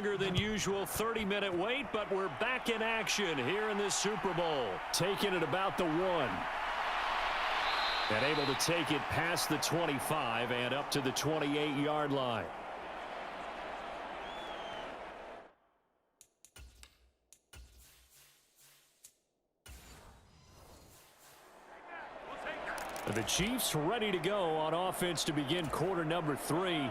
longer than usual 30-minute wait, but we're back in action here in this Super Bowl. Taking it about the 1. And able to take it past the 25 and up to the 28-yard line. The Chiefs ready to go on offense to begin quarter number 3.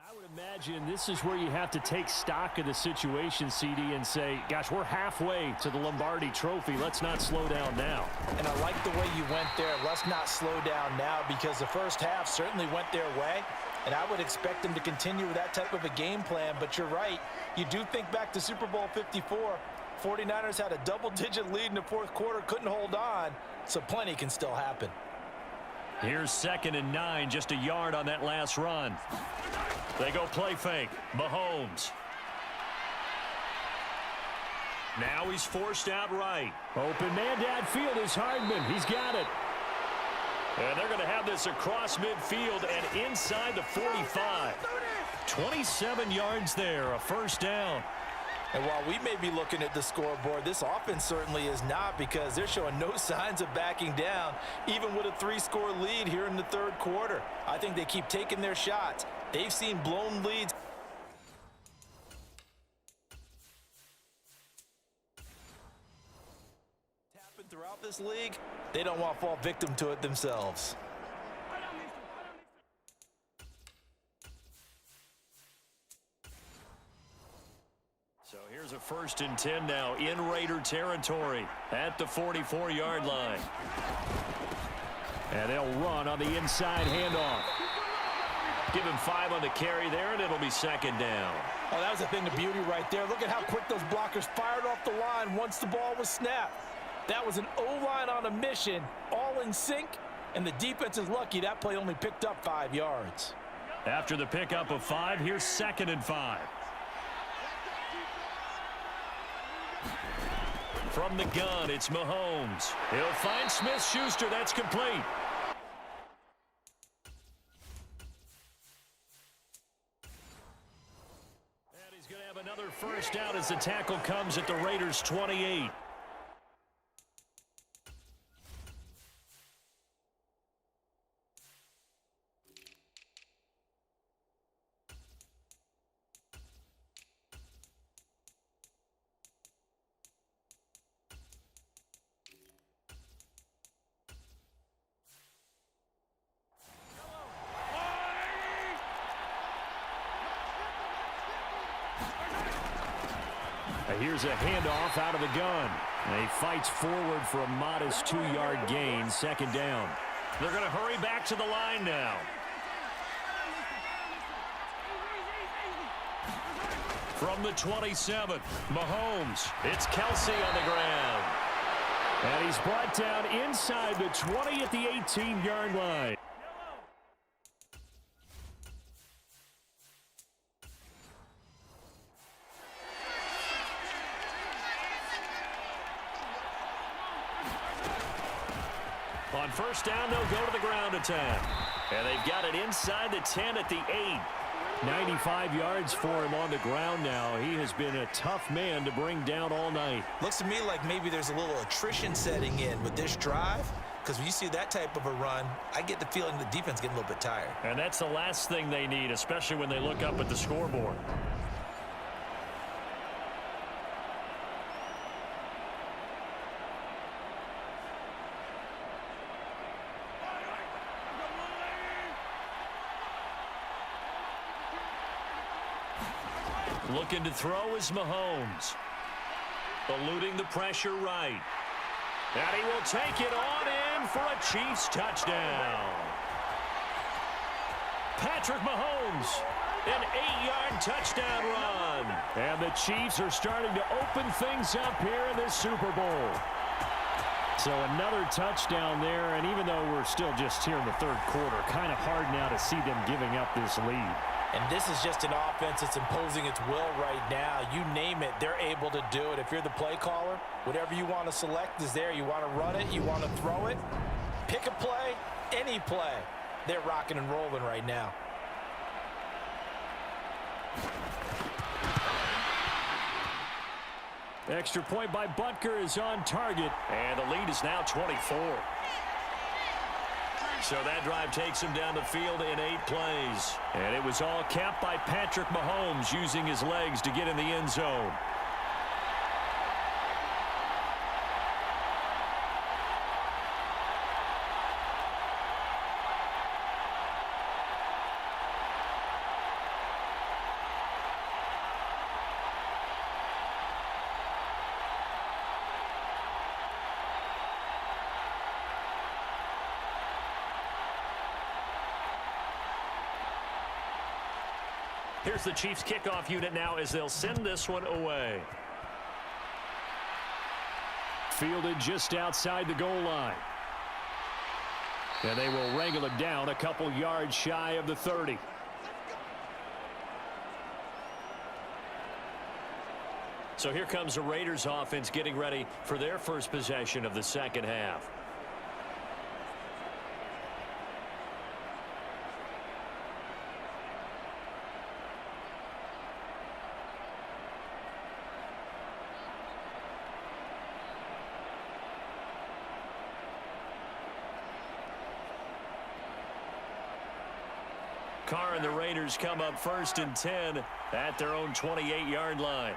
I would imagine this is where you have to take stock of the situation, CD, and say, gosh, we're halfway to the Lombardi Trophy. Let's not slow down now. And I like the way you went there. Let's not slow down now, because the first half certainly went their way. And I would expect them to continue with that type of a game plan. But you're right. You do think back to Super Bowl 54. 49ers had a double-digit lead in the fourth quarter, couldn't hold on. So plenty can still happen. Here's 2nd and 9, just a yard on that last run. They go play fake. Mahomes. Now he's forced out right. Open man downfield is Hardman. He's got it. And they're going to have this across midfield and inside the 45. 27 yards there, a first down. And while we may be looking at the scoreboard, this offense certainly is not, because they're showing no signs of backing down, even with a 3-score lead here in the third quarter. I think they keep taking their shots. They've seen blown leads. Happen throughout this league. They don't want to fall victim to it themselves. So here's a 1st and 10 now in Raider territory at the 44-yard line. And they'll run on the inside handoff. Give him 5 on the carry there, and it'll be 2nd down. Oh, that was a thing of beauty right there. Look at how quick those blockers fired off the line once the ball was snapped. That was an O-line on a mission, all in sync, and the defense is lucky that play only picked up 5 yards. After the pickup of 5, here's 2nd and 5. From the gun, it's Mahomes. He'll find Smith-Schuster. That's complete. And he's going to have another first down as the tackle comes at the Raiders' 28. Here's a handoff out of the gun. And he fights forward for a modest 2-yard gain, 2nd down. They're going to hurry back to the line now. From the 27, Mahomes. It's Kelsey on the ground. And he's brought down inside the 20 at the 18-yard line. On first down, they'll go to the ground attack. And they've got it inside the 10 at the 8. 95 yards for him on the ground now. He has been a tough man to bring down all night. Looks to me like maybe there's a little attrition setting in with this drive, because when you see that type of a run, I get the feeling the defense getting a little bit tired. And that's the last thing they need, especially when they look up at the scoreboard. Looking to throw is Mahomes. Eluding the pressure right. And he will take it on in for a Chiefs touchdown. Patrick Mahomes, an 8-yard touchdown run. And the Chiefs are starting to open things up here in this Super Bowl. So another touchdown there, and even though we're still just here in the third quarter, kind of hard now to see them giving up this lead. And this is just an offense that's imposing its will right now. You name it, they're able to do it. If you're the play caller, whatever you want to select is there. You want to run it, you want to throw it. Pick a play, any play. They're rocking and rolling right now. Extra point by Butker is on target, and the lead is now 24. So that drive takes him down the field in 8 plays. And it was all capped by Patrick Mahomes using his legs to get in the end zone. Here's the Chiefs kickoff unit now as they'll send this one away. Fielded just outside the goal line. And they will wrangle it down a couple yards shy of the 30. So here comes the Raiders offense getting ready for their first possession of the second half. Carr and the Raiders come up 1st and 10 at their own 28-yard line.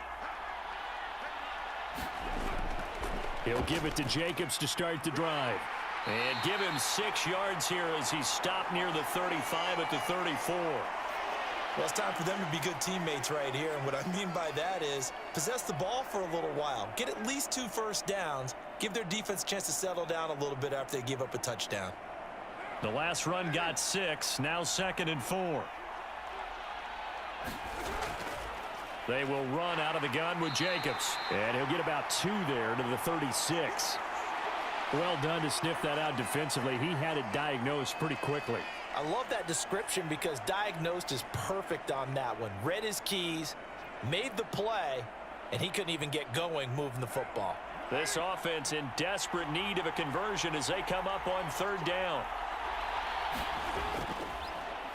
He'll give it to Jacobs to start the drive. And give him 6 yards here as he stopped near the 35 at the 34. Well, it's time for them to be good teammates right here. And what I mean by that is possess the ball for a little while. Get at least 2 first downs. Give their defense a chance to settle down a little bit after they give up a touchdown. The last run got 6. Now 2nd and 4. They will run out of the gun with Jacobs. And he'll get about 2 there to the 36. Well done to sniff that out defensively. He had it diagnosed pretty quickly. I love that description because diagnosed is perfect on that one. Read his keys, made the play, and he couldn't even get going moving the football. This offense in desperate need of a conversion as they come up on 3rd down.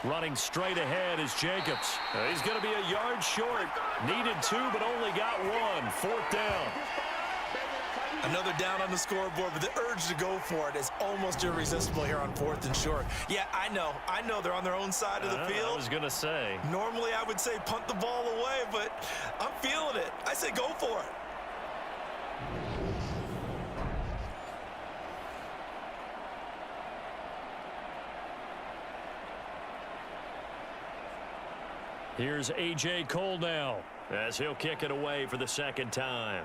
Running straight ahead is Jacobs. He's going to be a yard short. Needed 2, but only got 1. 4th down. Another down on the scoreboard, but the urge to go for it is almost irresistible here on 4th and short. Yeah, I know they're on their own side of the field. I was going to say. Normally I would say punt the ball away, but I'm feeling it. I say go for it. Here's A.J. Cole now as he'll kick it away for the 2nd time.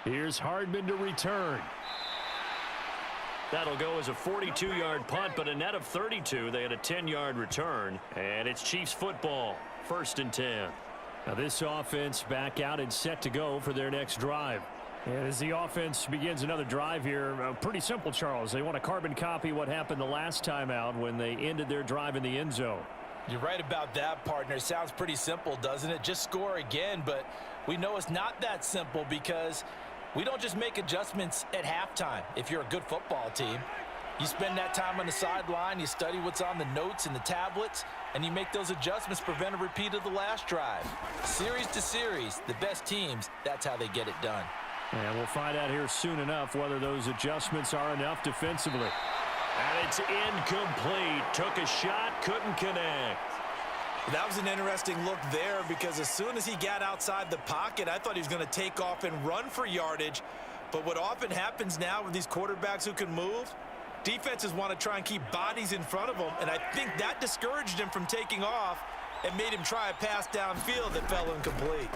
Here's Hardman to return. That'll go as a 42-yard punt, but a net of 32. They had a 10-yard return, and it's Chiefs football, 1st and 10. Now this offense back out and set to go for their next drive. And as the offense begins another drive here, pretty simple, Charles. They want to carbon copy what happened the last time out when they ended their drive in the end zone. You're right about that, partner. Sounds pretty simple, doesn't it? Just score again, but we know it's not that simple because we don't just make adjustments at halftime if you're a good football team. You spend that time on the sideline, you study what's on the notes and the tablets, and you make those adjustments to prevent a repeat of the last drive. Series to series, the best teams, that's how they get it done. And we'll find out here soon enough whether those adjustments are enough defensively. And it's incomplete. Took a shot, couldn't connect. That was an interesting look there because as soon as he got outside the pocket, I thought he was going to take off and run for yardage. But what often happens now with these quarterbacks who can move, defenses want to try and keep bodies in front of them, and I think that discouraged him from taking off and made him try a pass downfield that fell incomplete.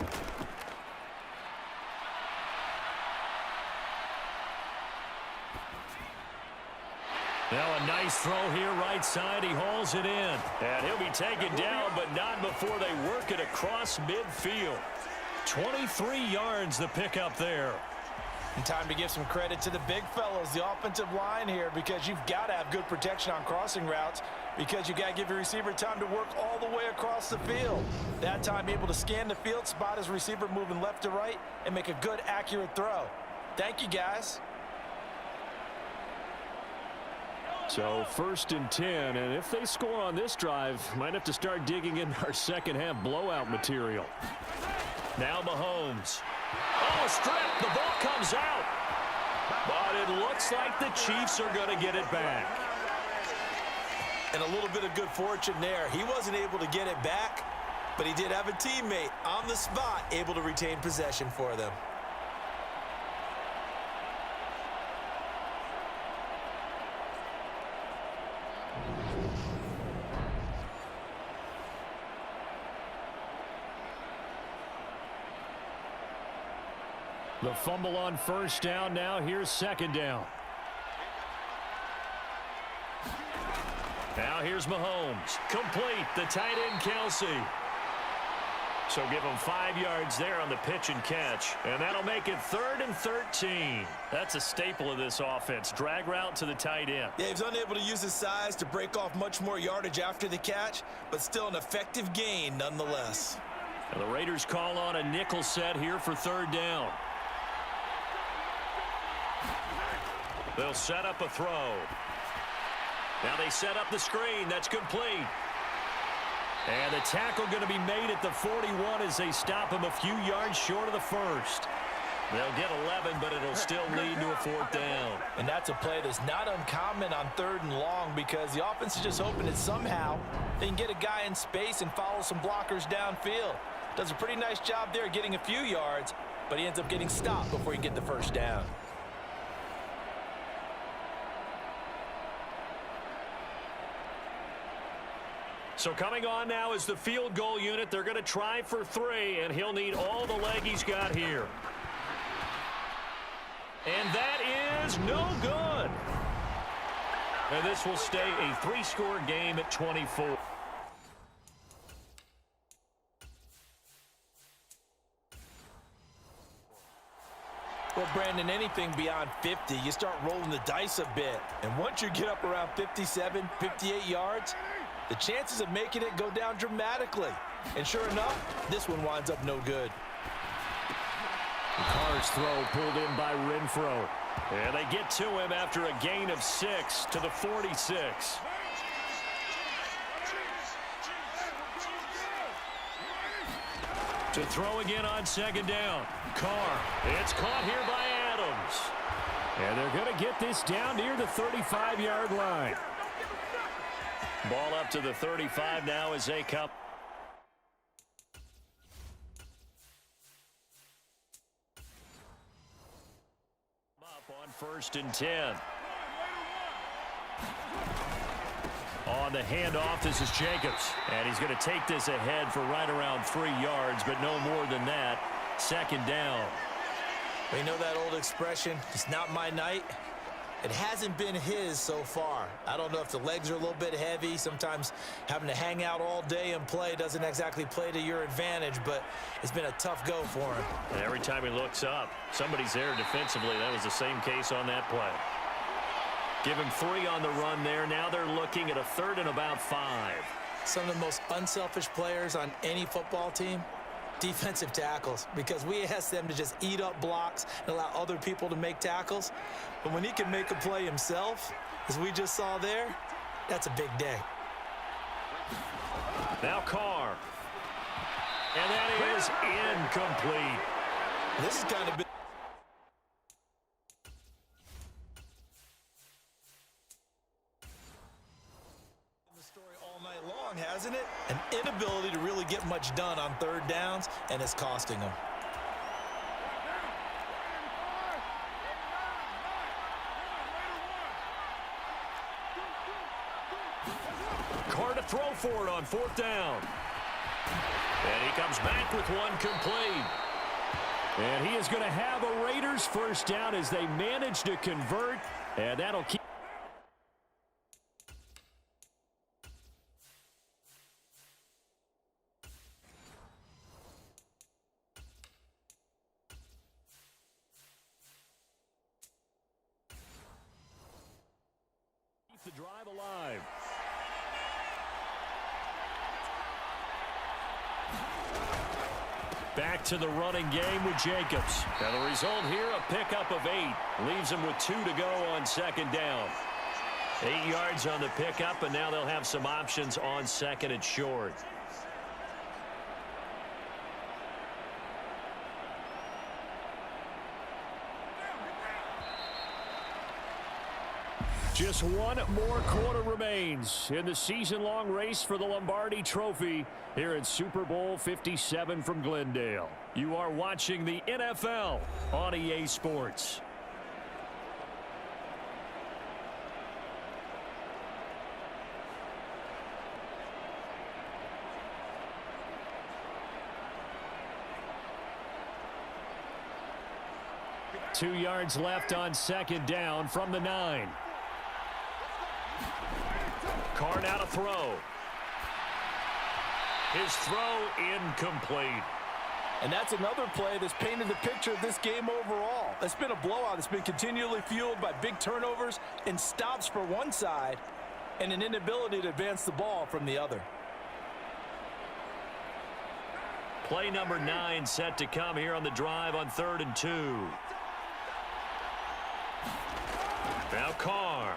Now a nice throw here right side. He hauls it in. And he'll be taken down, but not before they work it across midfield. 23 yards the pickup there. And time to give some credit to the big fellows, the offensive line here, because you've got to have good protection on crossing routes because you got to give your receiver time to work all the way across the field. That time able to scan the field, spot his receiver moving left to right, and make a good, accurate throw. Thank you, guys. So 1st and 10, and if they score on this drive, might have to start digging in our second half blowout material. Now Mahomes. Oh, strip. The ball comes out. But it looks like the Chiefs are going to get it back. And a little bit of good fortune there. He wasn't able to get it back, but he did have a teammate on the spot able to retain possession for them. The fumble on 1st down. Now here's 2nd down. Now here's Mahomes. Complete. The tight end, Kelsey. So give him 5 yards there on the pitch and catch. And that'll make it 3rd and 13. That's a staple of this offense. Drag route to the tight end. Yeah, he's unable to use his size to break off much more yardage after the catch, but still an effective gain nonetheless. And the Raiders call on a nickel set here for 3rd down. They'll set up a throw. Now they set up the screen. That's complete. And the tackle going to be made at the 41 as they stop him a few yards short of the 1st. They'll get 11, but it'll still lead to a 4th down. And that's a play that's not uncommon on 3rd and long because the offense is just hoping that somehow they can get a guy in space and follow some blockers downfield. Does a pretty nice job there getting a few yards, but he ends up getting stopped before he can get the 1st down. So coming on now is the field goal unit. They're going to try for 3, and he'll need all the leg he's got here. And that is no good. And this will stay a 3-score game at 24. Well, Brandon, anything beyond 50, you start rolling the dice a bit. And once you get up around 57, 58 yards, the chances of making it go down dramatically. And sure enough, this one winds up no good. Carr's throw pulled in by Renfro. And they get to him after a gain of 6 to the 46. To throw again on 2nd down. Carr. It's caught here by Adams. And they're going to get this down near the 35-yard line. Ball up to the 35 now as they come. Up on 1st and 10. On the handoff, this is Jacobs. And he's going to take this ahead for right around 3 yards, but no more than that. 2nd down. We know that old expression, it's not my night. It hasn't been his so far. I don't know if the legs are a little bit heavy. Sometimes having to hang out all day and play doesn't exactly play to your advantage, but it's been a tough go for him. And every time he looks up, somebody's there defensively. That was the same case on that play. Give him 3 on the run there. Now they're looking at a 3rd and about 5. Some of the most unselfish players on any football team, defensive tackles, because we ask them to just eat up blocks and allow other people to make tackles. But when he can make a play himself, as we just saw there, that's a big day. Now Carr. And that is incomplete. This is kind of big. The story all night long, hasn't it? An inability to really get much done on 3rd downs, and it's costing them. Carr to throw for it on 4th down. And he comes back with one complete. And he is going to have a Raiders 1st down as they manage to convert. And that'll keep. the drive alive. Back to the running game with Jacobs. Now the result here, a pickup of 8. Leaves them with 2 to go on second down. 8 yards on the pickup, and now they'll have some options on second and short. Just one more quarter remains in the season-long race for the Lombardi Trophy here at Super Bowl 57 from Glendale. You are watching the NFL on EA Sports. Two yards left on second down from the 9. Carr now to throw. His throw incomplete. And that's another play that's painted the picture of this game overall. It's been a blowout. It's been continually fueled by big turnovers and stops for one side and an inability to advance the ball from the other. Play number 9 set to come here on the drive on 3rd and 2. Now Carr.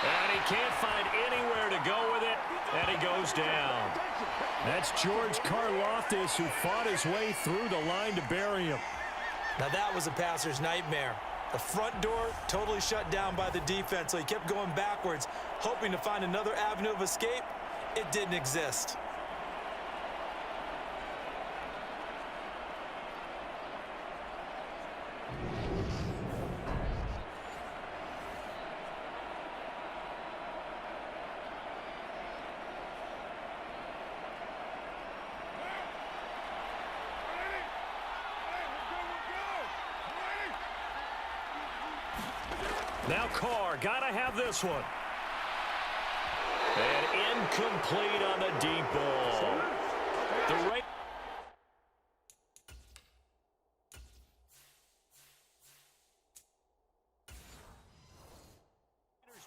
And he can't find anywhere to go with it, and he goes down. That's George Karlaftis, who fought his way through the line to bury him. Now that was a passer's nightmare. The front door totally shut down by the defense, so he kept going backwards, hoping to find another avenue of escape. It didn't exist. Now Carr, gotta have this one. And incomplete on the deep ball. The right.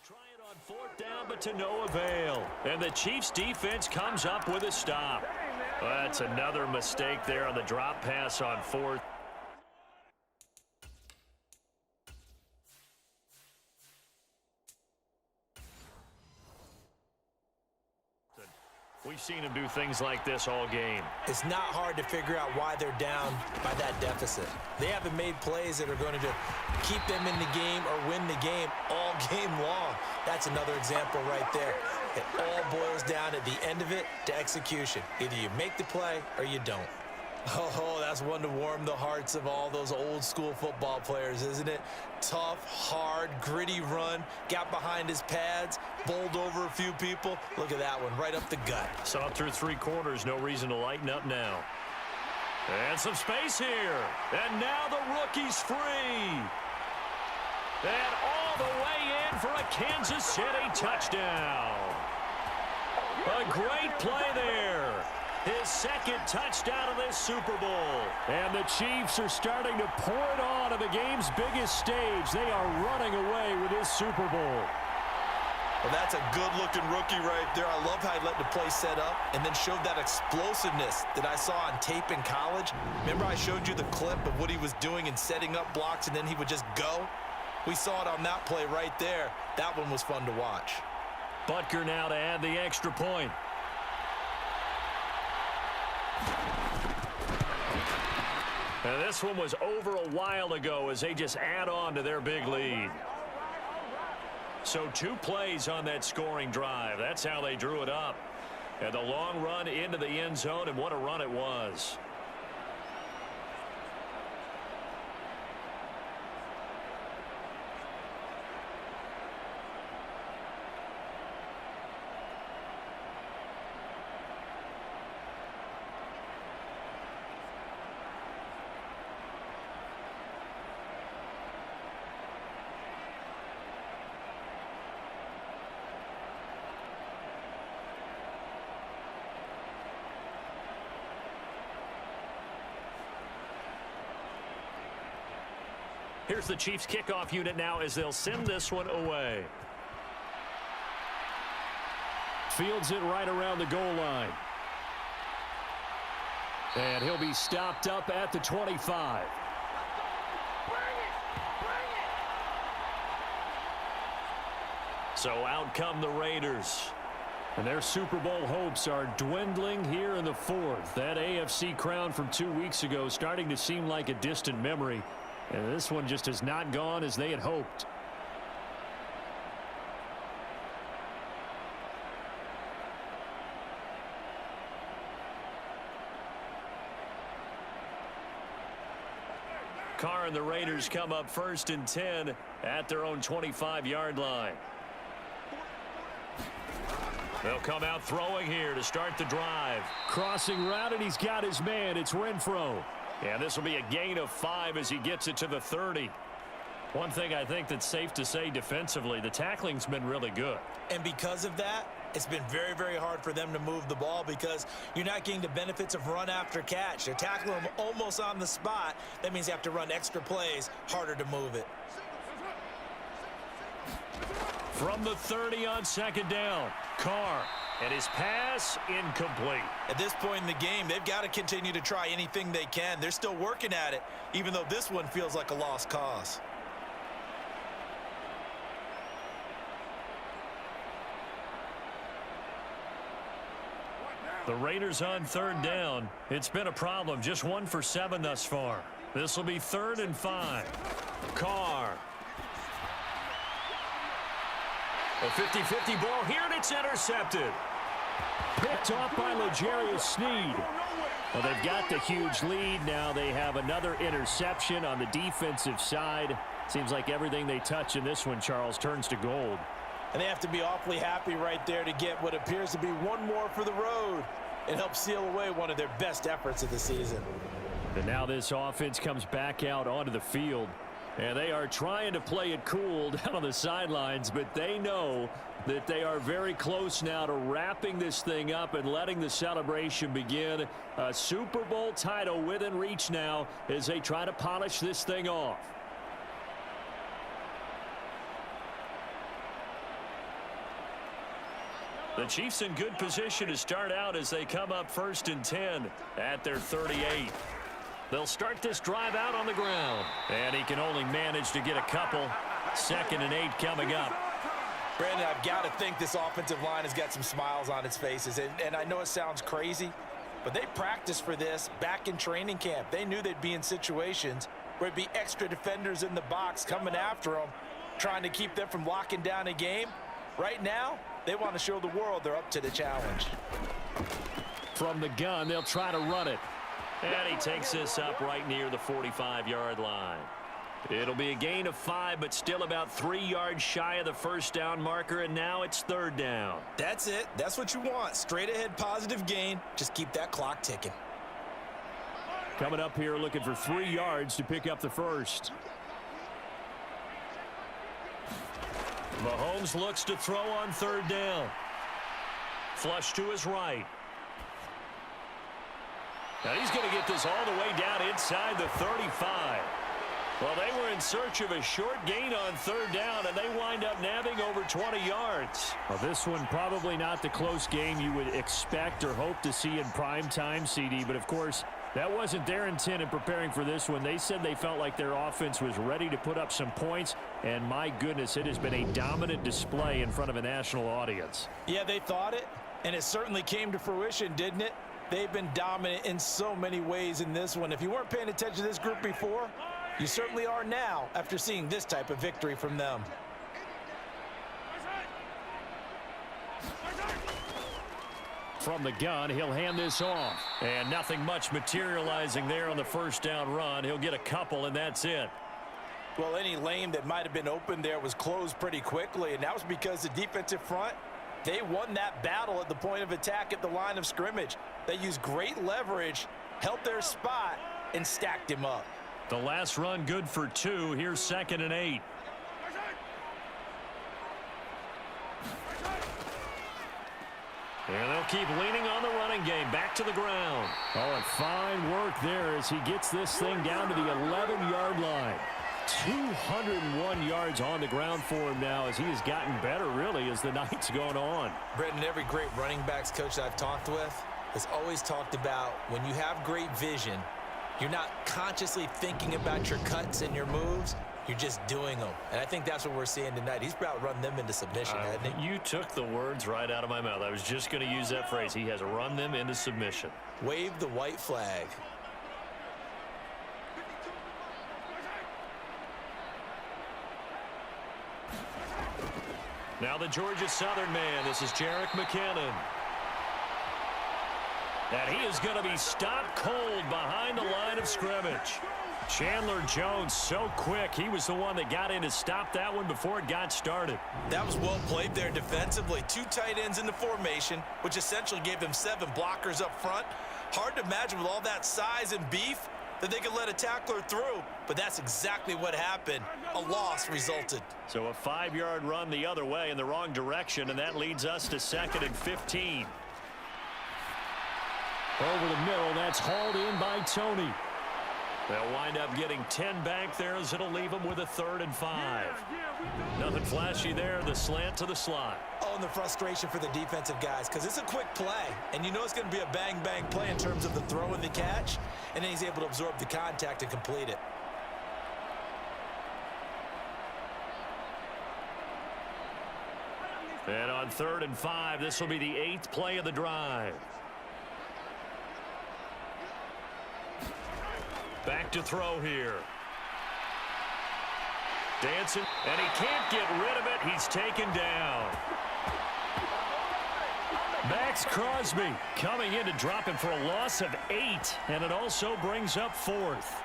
Try it on 4th down, but to no avail. And the Chiefs defense comes up with a stop. That's another mistake there on the drop pass on 4th. We've seen him do things like this all game. It's not hard to figure out why they're down by that deficit. They haven't made plays that are going to keep them in the game or win the game all game long. That's another example right there. It all boils down at the end of it to execution. Either you make the play or you don't. Oh, that's one to warm the hearts of all those old school football players, isn't it? Tough, hard, gritty run, got behind his pads, bowled over a few people. Look at that one, right up the gut. Saw it through 3 quarters, no reason to lighten up now. And some space here. And now the rookie's free. And all the way in for a Kansas City touchdown. A great play there. His second touchdown of this Super Bowl. And the Chiefs are starting to pour it on the game's biggest stage. They are running away with this Super Bowl. Well, that's a good-looking rookie right there. I love how he let the play set up and then showed that explosiveness that I saw on tape in college. Remember I showed you the clip of what he was doing and setting up blocks, and then he would just go? We saw it on that play right there. That one was fun to watch. Butker now to add the extra point. And this one was over a while ago as they just add on to their big lead. So 2 plays on that scoring drive. That's how they drew it up. And the long run into the end zone, and what a run it was. Here's the Chiefs kickoff unit now as they'll send this one away. Fields it right around the goal line. And he'll be stopped up at the 25. So out come the Raiders. And their Super Bowl hopes are dwindling here in the fourth. That AFC crown from 2 weeks ago starting to seem like a distant memory. And this one just has not gone as they had hoped. Carr and the Raiders come up 1st and 10 at their own 25-yard line. They'll come out throwing here to start the drive. Crossing route, and he's got his man. It's Renfro. And this will be a gain of 5 as he gets it to the 30. One thing I think that's safe to say defensively, the tackling's been really good. And because of that, it's been very, very hard for them to move the ball because you're not getting the benefits of run after catch. They're tackling them almost on the spot. That means you have to run extra plays, harder to move it. From the 30 on 2nd down, Carr, and his pass incomplete. At this point in the game, they've got to continue to try anything they can. They're still working at it, even though this one feels like a lost cause. The Raiders on 3rd down. It's been a problem. Just 1 for 7 thus far. This will be 3rd and 5. Carr. A 50-50 ball here, and it's intercepted. Picked off by L'Jarius Sneed. Well, they've got the huge lead. Now they have another interception on the defensive side. Seems like everything they touch in this one, Charles, turns to gold. And they have to be awfully happy right there to get what appears to be one more for the road. It helps seal away one of their best efforts of the season. And now this offense comes back out onto the field. And they are trying to play it cool down on the sidelines, but they know that they are very close now to wrapping this thing up and letting the celebration begin. A Super Bowl title within reach now as they try to polish this thing off. The Chiefs in good position to start out as they come up 1st and 10 at their 38. They'll start this drive out on the ground. And he can only manage to get a couple. 2nd and 8 coming up. Brandon, I've got to think this offensive line has got some smiles on its faces. And I know it sounds crazy, but they practiced for this back in training camp. They knew they'd be in situations where it'd be extra defenders in the box coming after them, trying to keep them from locking down a game. Right now, they want to show the world they're up to the challenge. From the gun, they'll try to run it. And he takes this up right near the 45-yard line. It'll be a gain of 5, but still about 3 yards shy of the 1st down marker, and now it's 3rd down. That's it. That's what you want. Straight ahead positive gain. Just keep that clock ticking. Coming up here looking for 3 yards to pick up the 1st. Mahomes looks to throw on 3rd down. Flush to his right. Now he's going to get this all the way down inside the 35. Well, they were in search of a short gain on 3rd down, and they wind up nabbing over 20 yards. Well, this one probably not the close game you would expect or hope to see in prime time, CD, but of course, that wasn't their intent in preparing for this one. They said they felt like their offense was ready to put up some points, and my goodness, it has been a dominant display in front of a national audience. Yeah, they thought it, and it certainly came to fruition, didn't it? They've been dominant in so many ways in this one. If you weren't paying attention to this group before, you certainly are now after seeing this type of victory from them. From the gun, he'll hand this off. And nothing much materializing there on the 1st down run. He'll get a couple, and that's it. Well, any lane that might have been open there was closed pretty quickly, and that was because the defensive front, they won that battle at the point of attack at the line of scrimmage. They used great leverage, held their spot, and stacked him up. The last run good for 2. Here's 2nd and 8. And they'll keep leaning on the running game. Back to the ground. Oh, and fine work there as he gets this thing down to the 11-yard line. 201 yards on the ground for him now as he has gotten better, really, as the night's gone on. Brendan, every great running backs coach that I've talked with has always talked about when you have great vision, you're not consciously thinking about your cuts and your moves. You're just doing them. And I think that's what we're seeing tonight. He's about to run them into submission, hasn't he? You took the words right out of my mouth. I was just going to use that phrase. He has run them into submission. Wave the white flag. Now the Georgia Southern man. This is Jerick McKinnon. And he is going to be stopped cold behind the line of scrimmage. Chandler Jones so quick. He was the one that got in to stop that one before it got started. That was well played there defensively. 2 tight ends in the formation, which essentially gave them 7 blockers up front. Hard to imagine with all that size and beef that they could let a tackler through, but that's exactly what happened. A loss resulted. So a 5-yard run the other way in the wrong direction, and that leads us to 2nd and 15. Over the middle, that's hauled in by Tony. They'll wind up getting 10 back there as it'll leave them with a 3rd and 5. Nothing flashy there, the slant to the slot. Oh, and the frustration for the defensive guys, because it's a quick play, and you know it's going to be a bang-bang play in terms of the throw and the catch, and then he's able to absorb the contact and complete it. And on 3rd and 5, this will be the 8th play of the drive. Back to throw here. Dancing, and he can't get rid of it. He's taken down. Max Crosby coming in to drop him for a loss of 8, and it also brings up 4th.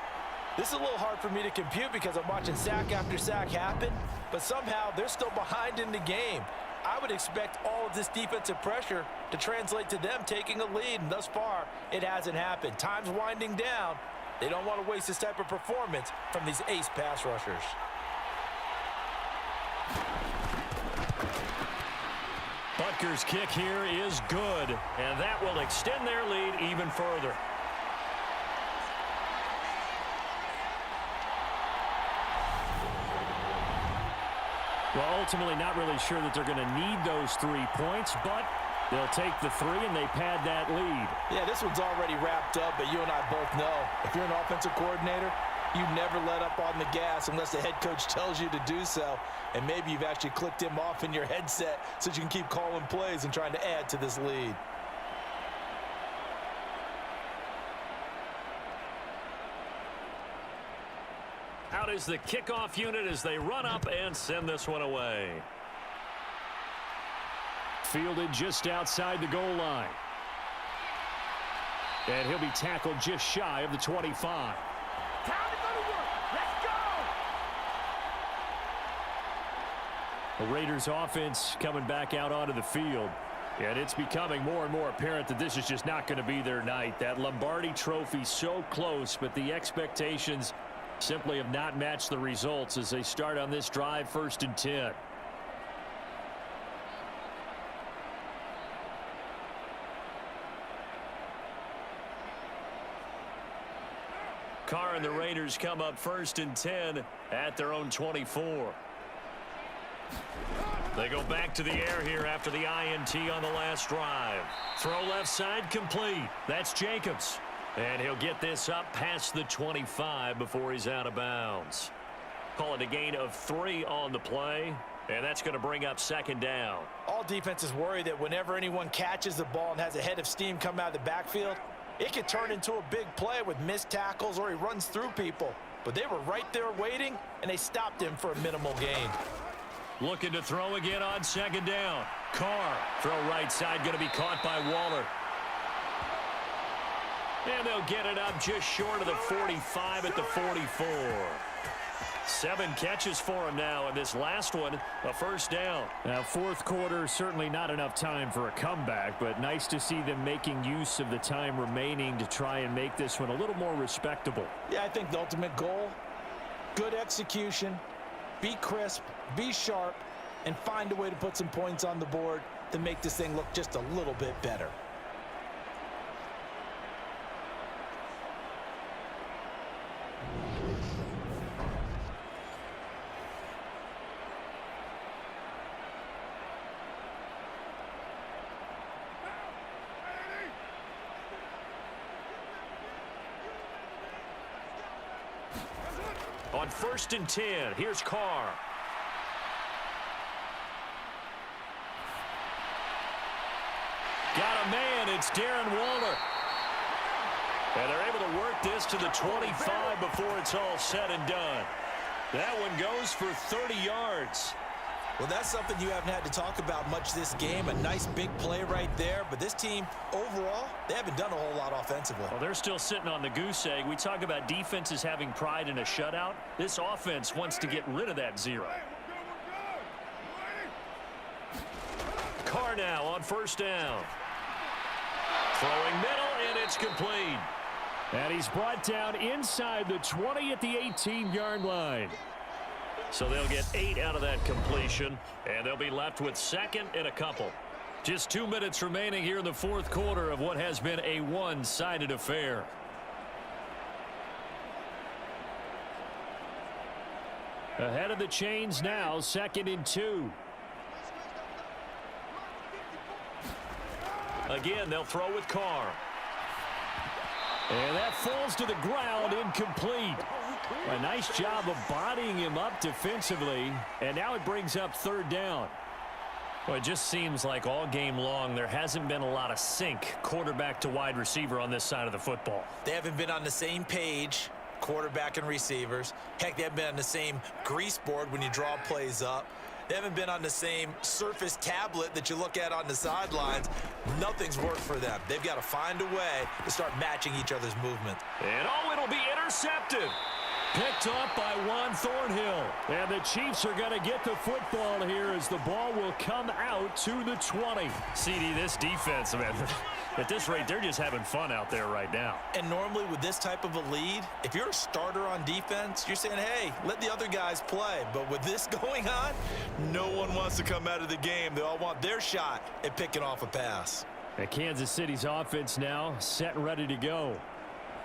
This is a little hard for me to compute because I'm watching sack after sack happen, but somehow they're still behind in the game. I would expect all of this defensive pressure to translate to them taking a lead, and thus far, it hasn't happened. Time's winding down. They don't want to waste this type of performance from these ace pass rushers. Butker's kick here is good, and that will extend their lead even further. Well, ultimately not really sure that they're going to need those 3 points, but they'll take the 3 and they pad that lead. Yeah, this one's already wrapped up, but you and I both know if you're an offensive coordinator, you never let up on the gas unless the head coach tells you to do so. And maybe you've actually clicked him off in your headset so you can keep calling plays and trying to add to this lead. Out is the kickoff unit as they run up and send this one away. Fielded just outside the goal line. And he'll be tackled just shy of the 25. Time to go to work. Let's go. The Raiders offense coming back out onto the field. And it's becoming more and more apparent that this is just not going to be their night. That Lombardi trophy so close, but the expectations simply have not matched the results as they start on this drive 1st and 10. Carr and the Raiders come up 1st and 10 at their own 24. They go back to the air here after the INT on the last drive. Throw left side complete. That's Jacobs. And he'll get this up past the 25 before he's out of bounds. Call it a gain of 3 on the play. And that's going to bring up 2nd down. All defenses worry that whenever anyone catches the ball and has a head of steam come out of the backfield, it could turn into a big play with missed tackles or he runs through people. But they were right there waiting, and they stopped him for a minimal gain. Looking to throw again on 2nd down. Carr, throw right side, going to be caught by Waller. And they'll get it up just short of the 45 at the 44. 7 catches for him now, and this last one, a 1st down. Now, 4th quarter, certainly not enough time for a comeback, but nice to see them making use of the time remaining to try and make this one a little more respectable. Yeah, I think the ultimate goal, good execution, be crisp, be sharp, and find a way to put some points on the board to make this thing look just a little bit better. On 1st and 10, here's Carr. Got a man. It's Darren Waller. And they're able to work this to the 25 before it's all said and done. That one goes for 30 yards. Well, that's something you haven't had to talk about much this game. A nice big play right there. But this team, overall, they haven't done a whole lot offensively. Well, they're still sitting on the goose egg. We talk about defenses having pride in a shutout. This offense wants to get rid of that 0. Carr now on 1st down. Throwing middle, and it's complete. And he's brought down inside the 20 at the 18-yard line. So they'll get 8 out of that completion, and they'll be left with 2nd and a couple. Just 2 minutes remaining here in the 4th quarter of what has been a one-sided affair. Ahead of the chains now, 2nd and 2. Again, they'll throw with Carr. And that falls to the ground, incomplete. A nice job of bodying him up defensively, and now it brings up 3rd down. Well, it just seems like all game long there hasn't been a lot of sync quarterback to wide receiver on this side of the football. They haven't been on the same page, quarterback and receivers. Heck, they haven't been on the same grease board when you draw plays up. They haven't been on the same surface tablet that you look at on the sidelines. Nothing's worked for them. They've got to find a way to start matching each other's movement. And it'll be intercepted. Picked up by Juan Thornhill. And the Chiefs are going to get the football here as the ball will come out to the 20. CD, this defense, man, at this rate, they're just having fun out there right now. And normally with this type of a lead, if you're a starter on defense, you're saying, hey, let the other guys play. But with this going on, no one wants to come out of the game. They all want their shot at picking off a pass. And Kansas City's offense now set and ready to go.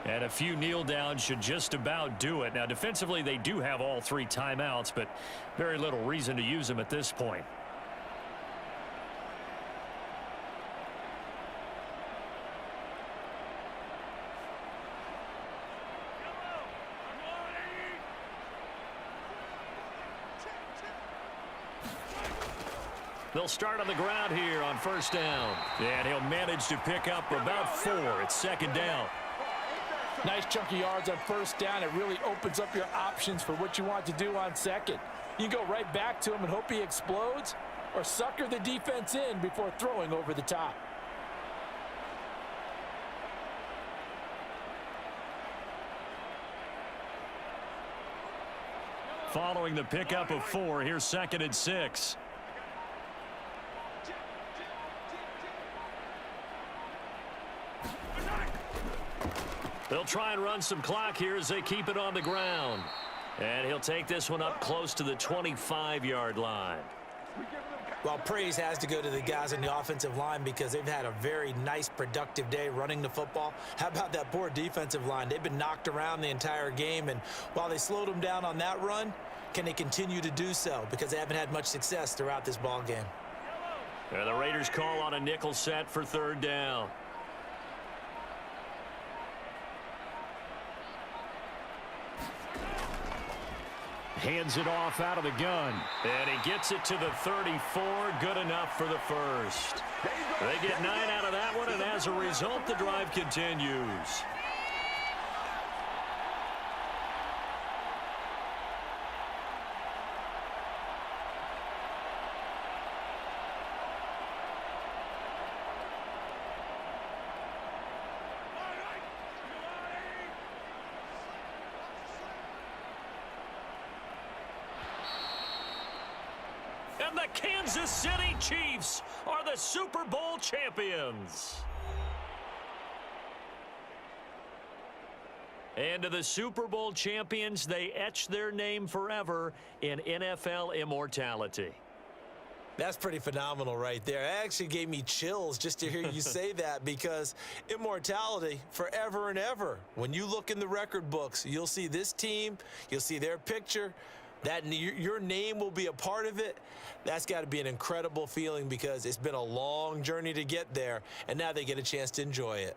And a few kneel downs should just about do it. Now, defensively, they do have all 3 timeouts, but very little reason to use them at this point. They'll start on the ground here on 1st down. And he'll manage to pick up about 4. It's 2nd down. Nice chunky yards on 1st down. It really opens up your options for what you want to do on 2nd. You go right back to him and hope he explodes, or sucker the defense in before throwing over the top. Following the pickup of 4, here's 2nd and 6. They'll try and run some clock here as they keep it on the ground. And he'll take this one up close to the 25-yard line. Well, praise has to go to the guys on the offensive line because they've had a very nice, productive day running the football. How about that poor defensive line? They've been knocked around the entire game, and while they slowed them down on that run, can they continue to do so? Because they haven't had much success throughout this ball game. And the Raiders call on a nickel set for 3rd down. Hands it off out of the gun. And he gets it to the 34. Good enough for the first. They get 9 out of that one, and as a result, the drive continues. And the Kansas City Chiefs are the Super Bowl champions. And to the Super Bowl champions, they etch their name forever in NFL immortality. That's pretty phenomenal right there. It actually gave me chills just to hear you say that, because immortality forever and ever. When you look in the record books, you'll see this team, you'll see their picture, that your name will be a part of it. That's got to be an incredible feeling, because it's been a long journey to get there, and now they get a chance to enjoy it.